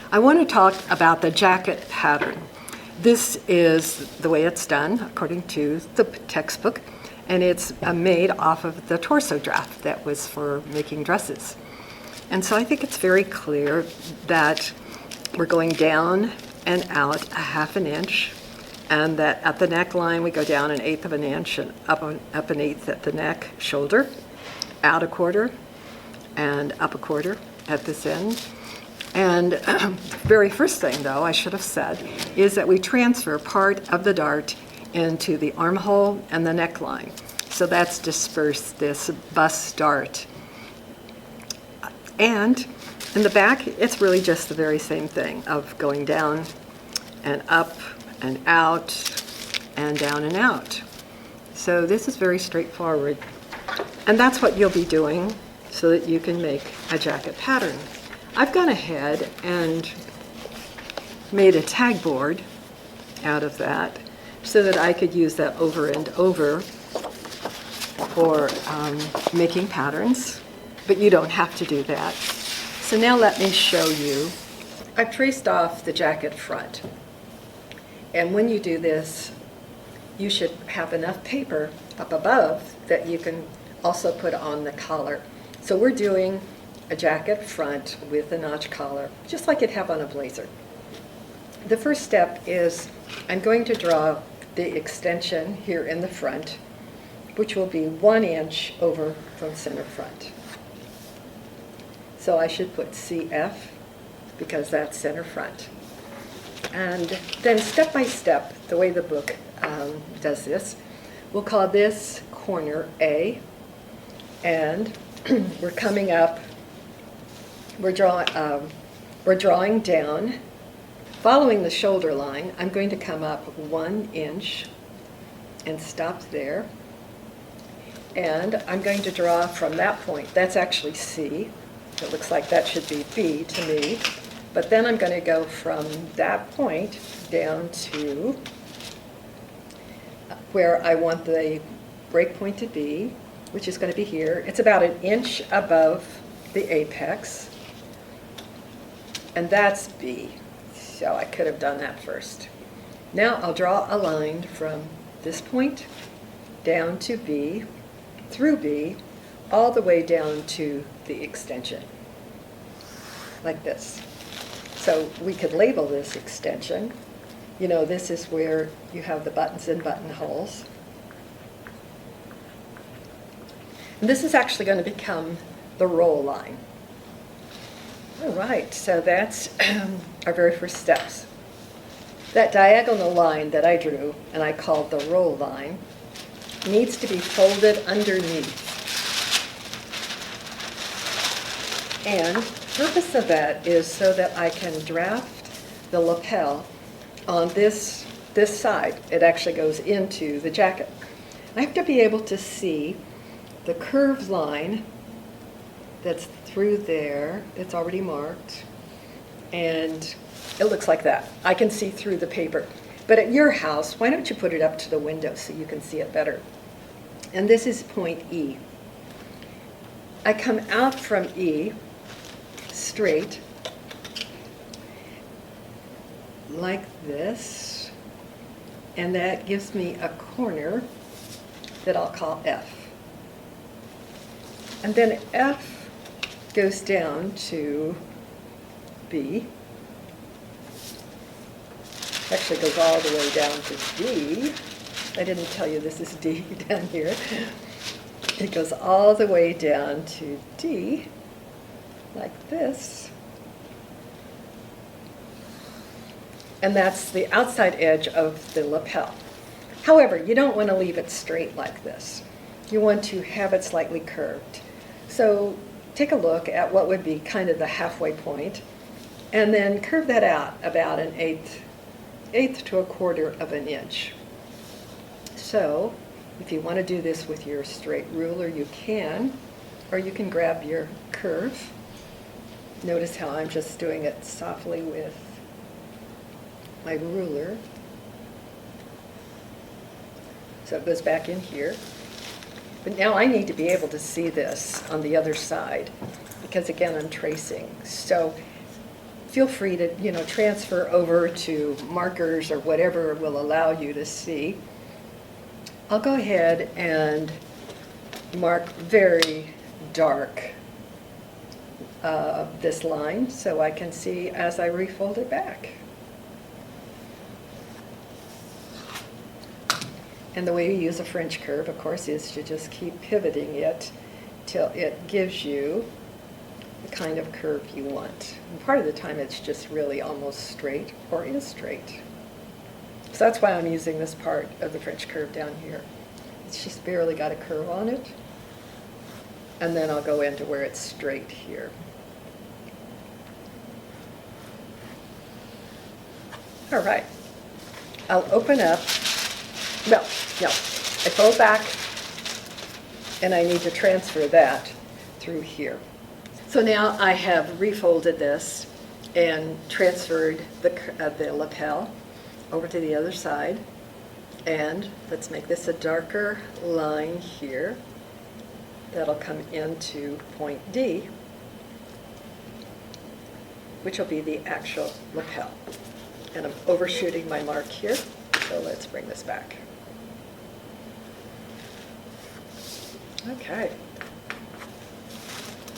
I want to talk about the jacket pattern. This is the way it's done according to the textbook, and it's made off of the torso draft that was for making dresses. And so I think it's very clear that we're going down and out a ½ inch, and that at the neckline we go down 1/8 of an inch and up 1/8 at the neck, shoulder, out 1/4, and up 1/4 at this end. And very first thing, though, I should have said, is that we transfer part of the dart into the armhole and the neckline. So that's dispersed this bust dart. And in the back, it's really just the very same thing of going down and up and out and down and out. So this is very straightforward. And that's what you'll be doing so that you can make a jacket pattern. I've gone ahead and made a tag board out of that so that I could use that over and over for making patterns, but you don't have to do that. So now let me show you. I've traced off the jacket front. And when you do this, you should have enough paper up above that you can also put on the collar. So we're doing a jacket front with a notch collar, just like you'd have on a blazer. The first step is I'm going to draw the extension here in the front, which will be 1 inch over from center front. So I should put CF because that's center front. And then step by step, the way the book does this, we'll call this corner A, and we're coming up. We're drawing down. Following the shoulder line, I'm going to come up 1 inch and stop there. And I'm going to draw from that point. That's actually C. It looks like that should be B to me. But then I'm going to go from that point down to where I want the break point to be, which is going to be here. It's about 1 inch above the apex. And that's B, so I could have done that first. Now I'll draw a line from this point down to B, through B, all the way down to the extension, like this. So we could label this extension. You know, this is where you have the buttons and buttonholes. And this is actually going to become the roll line. All right, so that's our very first steps. That diagonal line that I drew, and I called the roll line, needs to be folded underneath. And the purpose of that is so that I can draft the lapel on this side. It actually goes into the jacket. I have to be able to see the curved line that's through there. It's already marked, and it looks like that. I can see through the paper. But at your house, why don't you put it up to the window so you can see it better? And this is point E. I come out from E straight like this, and that gives me a corner that I'll call F. And then F goes down to B. Actually goes all the way down to D. I didn't tell you this is D down here. It goes all the way down to D, like this. And that's the outside edge of the lapel. However, you don't want to leave it straight like this. You want to have it slightly curved. So take a look at what would be kind of the halfway point, and then curve that out about 1/8 to 1/4 of an inch. So if you want to do this with your straight ruler, you can, or you can grab your curve. Notice how I'm just doing it softly with my ruler. So it goes back in here. But now I need to be able to see this on the other side, because again, I'm tracing. So feel free to, transfer over to markers or whatever will allow you to see. I'll go ahead and mark very dark this line so I can see as I refold it back. And the way you use a French curve, of course, is to just keep pivoting it till it gives you the kind of curve you want. And part of the time it's just really almost straight or is straight. So that's why I'm using this part of the French curve down here. It's just barely got a curve on it. And then I'll go into where it's straight here. All right. I'll open up. No, I fold back and I need to transfer that through here. So now I have refolded this and transferred the lapel over to the other side. And let's make this a darker line here. That'll come into point D, which will be the actual lapel. And I'm overshooting my mark here, so let's bring this back. Okay,